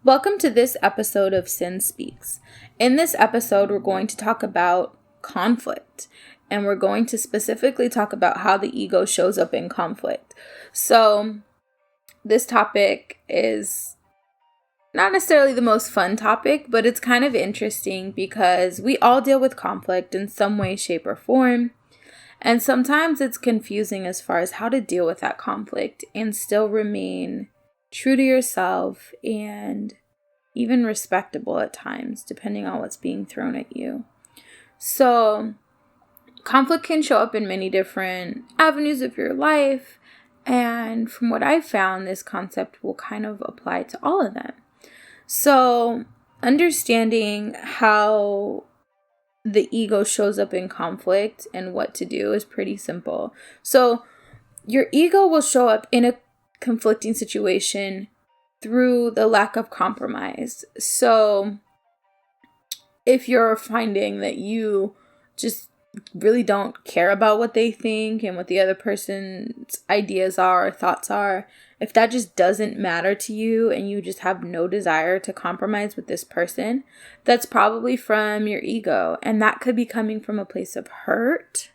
Welcome to this episode of CynSpeaks. In this episode, we're going to talk about conflict, and we're going to specifically talk about how the ego shows up in conflict. So, this topic is not necessarily the most fun topic, but it's kind of interesting because we all deal with conflict in some way, shape, or form. And sometimes it's confusing as far as how to deal with that conflict and still remain true to yourself and even respectable at times, depending on what's being thrown at you. So, conflict can show up in many different avenues of your life. And from what I've found, this concept will kind of apply to all of them. So, understanding how the ego shows up in conflict and what to do is pretty simple. So, your ego will show up in a conflicting situation through the lack of compromise. So, if you're finding that you just really don't care about what they think and what the other person's ideas are or thoughts are, if that just doesn't matter to you and you just have no desire to compromise with this person, that's probably from your ego. And that could be coming from a place of hurt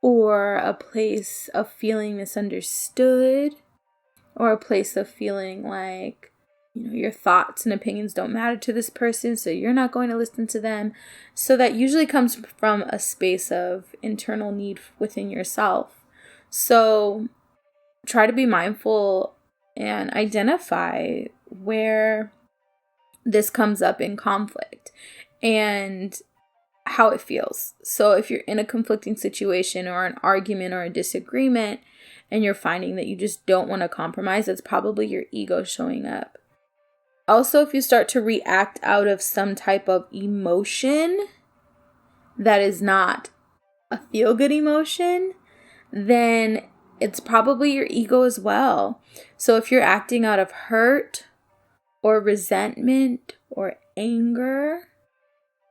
or a place of feeling misunderstood or a place of feeling like, your thoughts and opinions don't matter to this person, so you're not going to listen to them. So that usually comes from a space of internal need within yourself. So try to be mindful and identify where this comes up in conflict and how it feels. So if you're in a conflicting situation or an argument or a disagreement and you're finding that you just don't want to compromise, that's probably your ego showing up. Also, if you start to react out of some type of emotion that is not a feel-good emotion, then it's probably your ego as well. So if you're acting out of hurt or resentment or anger,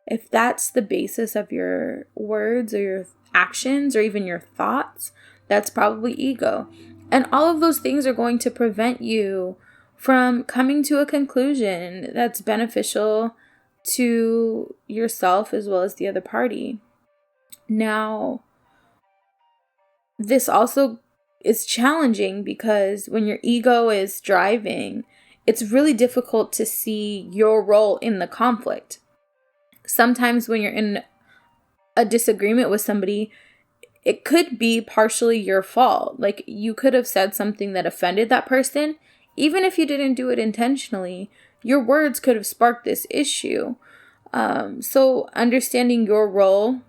if that's the basis of your words or your actions or even your thoughts, that's probably ego. And all of those things are going to prevent you from coming to a conclusion that's beneficial to yourself as well as the other party. Now, this also is challenging because when your ego is driving, it's really difficult to see your role in the conflict. Sometimes when you're in a disagreement with somebody, it could be partially your fault. Like, you could have said something that offended that person. Even if you didn't do it intentionally, your words could have sparked this issue. So understanding your role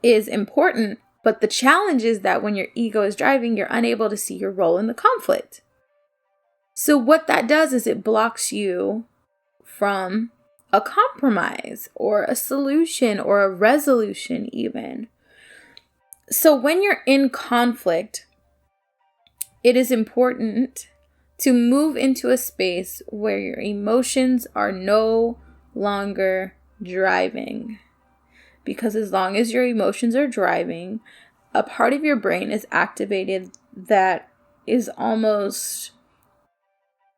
is important, but the challenge is that when your ego is driving, you're unable to see your role in the conflict. So what that does is it blocks you from a compromise or a solution or a resolution even. So when you're in conflict, it is important to move into a space where your emotions are no longer driving. Because as long as your emotions are driving, a part of your brain is activated that is almost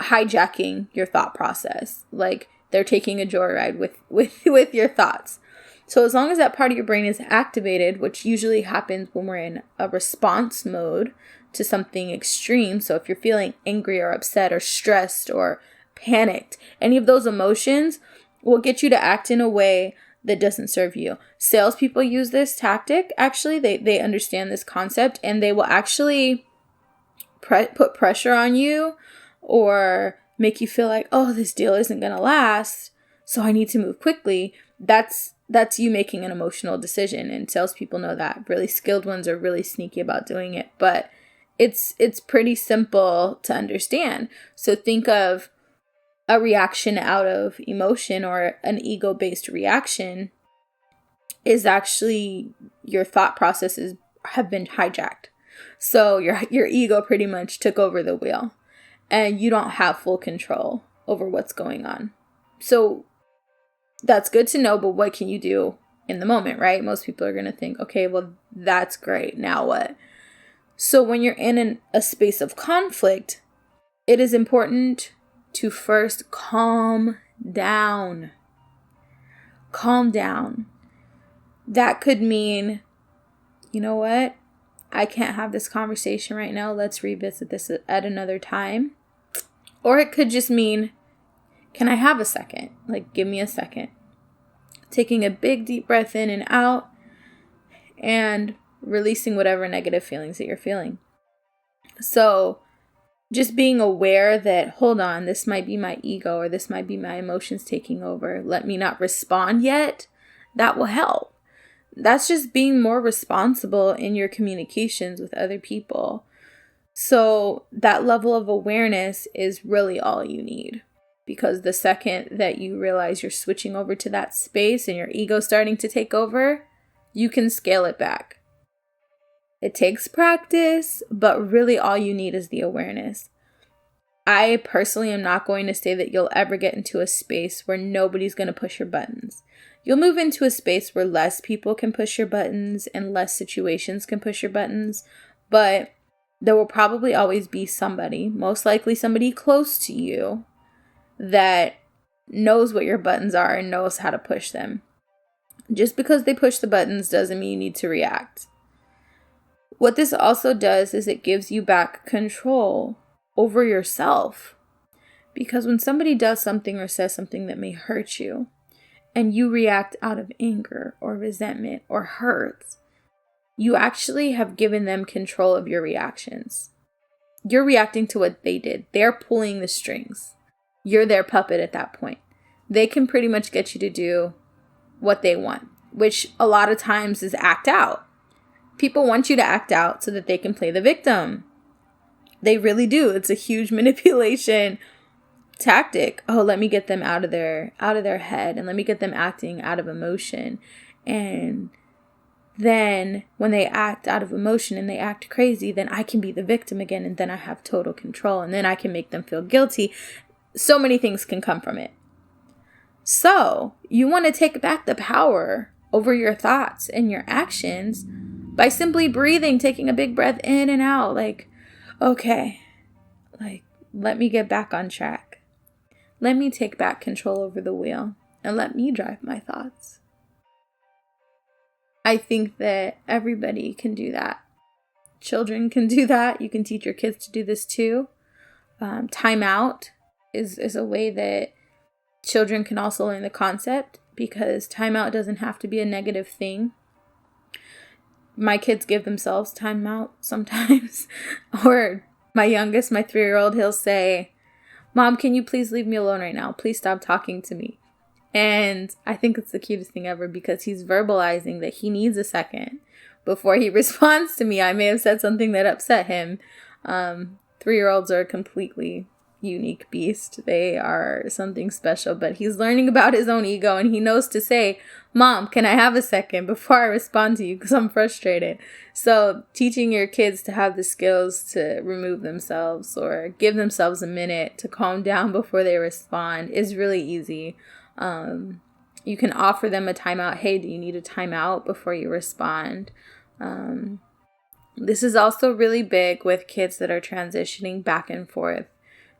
hijacking your thought process. Like they're taking a joyride with your thoughts. So as long as that part of your brain is activated, which usually happens when we're in a response mode to something extreme. So if you're feeling angry or upset or stressed or panicked, any of those emotions will get you to act in a way that doesn't serve you. Salespeople use this tactic. Actually, they understand this concept and they will actually put pressure on you or make you feel like, oh, this deal isn't going to last, so I need to move quickly. That's you making an emotional decision, and salespeople know that. Really skilled ones are really sneaky about doing it, but it's pretty simple to understand. So think of a reaction out of emotion or an ego-based reaction is actually your thought processes have been hijacked. So your ego pretty much took over the wheel and you don't have full control over what's going on. So that's good to know, but what can you do in the moment, right? Most people are going to think, okay, well, that's great. Now what? So when you're in a space of conflict, it is important to first calm down. Calm down. That could mean, you know what? I can't have this conversation right now. Let's revisit this at another time. Or it could just mean, can I have a second? Like, give me a second. Taking a big deep breath in and out and releasing whatever negative feelings that you're feeling. So just being aware that, hold on, this might be my ego or this might be my emotions taking over. Let me not respond yet. That will help. That's just being more responsible in your communications with other people. So that level of awareness is really all you need. Because the second that you realize you're switching over to that space and your ego starting to take over, you can scale it back. It takes practice, but really all you need is the awareness. I personally am not going to say that you'll ever get into a space where nobody's going to push your buttons. You'll move into a space where less people can push your buttons and less situations can push your buttons, but there will probably always be somebody, most likely somebody close to you, that knows what your buttons are and knows how to push them. Just because they push the buttons doesn't mean you need to react. What this also does is it gives you back control over yourself. Because when somebody does something or says something that may hurt you, and you react out of anger or resentment or hurt, you actually have given them control of your reactions. You're reacting to what they did. They're pulling the strings. You're their puppet at that point. They can pretty much get you to do what they want, which a lot of times is act out. People want you to act out so that they can play the victim. They really do. It's a huge manipulation tactic. Oh, let me get them out of their head and let me get them acting out of emotion. And then when they act out of emotion and they act crazy, then I can be the victim again, and then I have total control, and then I can make them feel guilty. So many things can come from it. So you want to take back the power over your thoughts and your actions by simply breathing, taking a big breath in and out. Like, okay, like, let me get back on track. Let me take back control over the wheel and let me drive my thoughts. I think that everybody can do that. Children can do that. You can teach your kids to do this too. Time out is a way that children can also learn the concept, because timeout doesn't have to be a negative thing. My kids give themselves timeout sometimes. Or my youngest, my 3-year-old, he'll say, "Mom, can you please leave me alone right now? Please stop talking to me." And I think it's the cutest thing ever, because he's verbalizing that he needs a second before he responds to me. I may have said something that upset him. 3-year-olds are completely unique beast. They are something special, but he's learning about his own ego, and he knows to say, "Mom, can I have a second before I respond to you because I'm frustrated?" So teaching your kids to have the skills to remove themselves or give themselves a minute to calm down before they respond is really easy. You can offer them a timeout. Hey, do you need a timeout before you respond? This is also really big with kids that are transitioning back and forth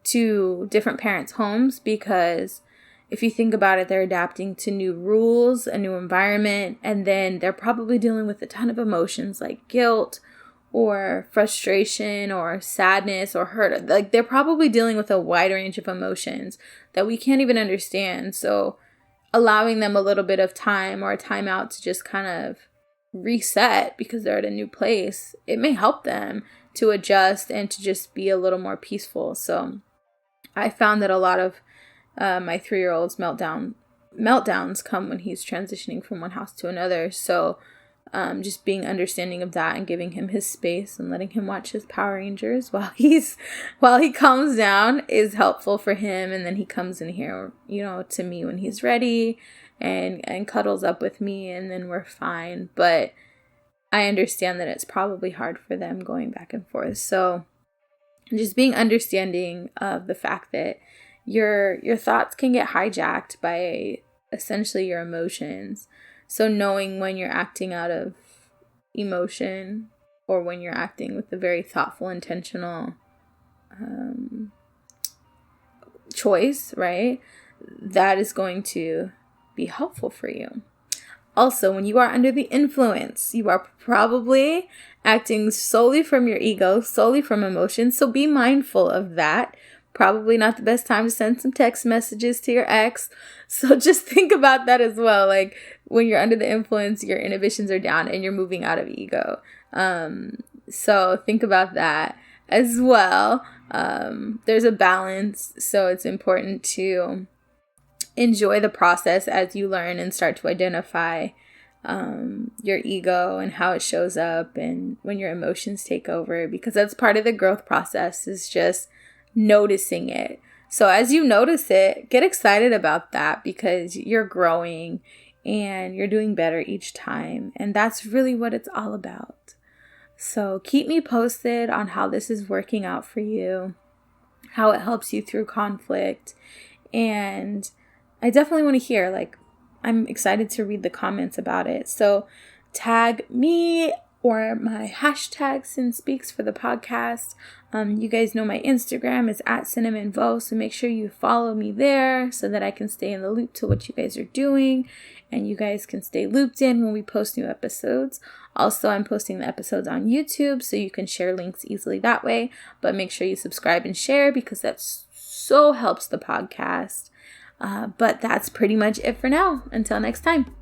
to different parents' homes, because if you think about it, they're adapting to new rules, a new environment, and then they're probably dealing with a ton of emotions like guilt or frustration or sadness or hurt. Like, they're probably dealing with a wide range of emotions that we can't even understand. So allowing them a little bit of time or a timeout to just kind of reset because they're at a new place, it may help them to adjust and to just be a little more peaceful. So I found that a lot of my 3-year-old's meltdowns come when he's transitioning from one house to another. So just being understanding of that and giving him his space and letting him watch his Power Rangers while he calms down is helpful for him. And then he comes in here, to me when he's ready and cuddles up with me, and then we're fine. But I understand that it's probably hard for them going back and forth. So just being understanding of the fact that your thoughts can get hijacked by essentially your emotions. So knowing when you're acting out of emotion or when you're acting with a very thoughtful, intentional choice, right? That is going to be helpful for you. Also, when you are under the influence, you are probably acting solely from your ego, solely from emotions. So be mindful of that. Probably not the best time to send some text messages to your ex. So just think about that as well. Like when you're under the influence, your inhibitions are down and you're moving out of ego. So think about that as well. There's a balance. So it's important to enjoy the process as you learn and start to identify your ego and how it shows up and when your emotions take over, because that's part of the growth process, is just noticing it. So as you notice it, get excited about that, because you're growing and you're doing better each time. And that's really what it's all about. So keep me posted on how this is working out for you, how it helps you through conflict. And I definitely want to hear, like, I'm excited to read the comments about it. So tag me or my hashtag CynSpeaks for the podcast. You guys know my Instagram is at Cynamon Voe, so make sure you follow me there so that I can stay in the loop to what you guys are doing, and you guys can stay looped in when we post new episodes. Also, I'm posting the episodes on YouTube, so you can share links easily that way, but make sure you subscribe and share, because that so helps the podcast. But that's pretty much it for now. Until next time.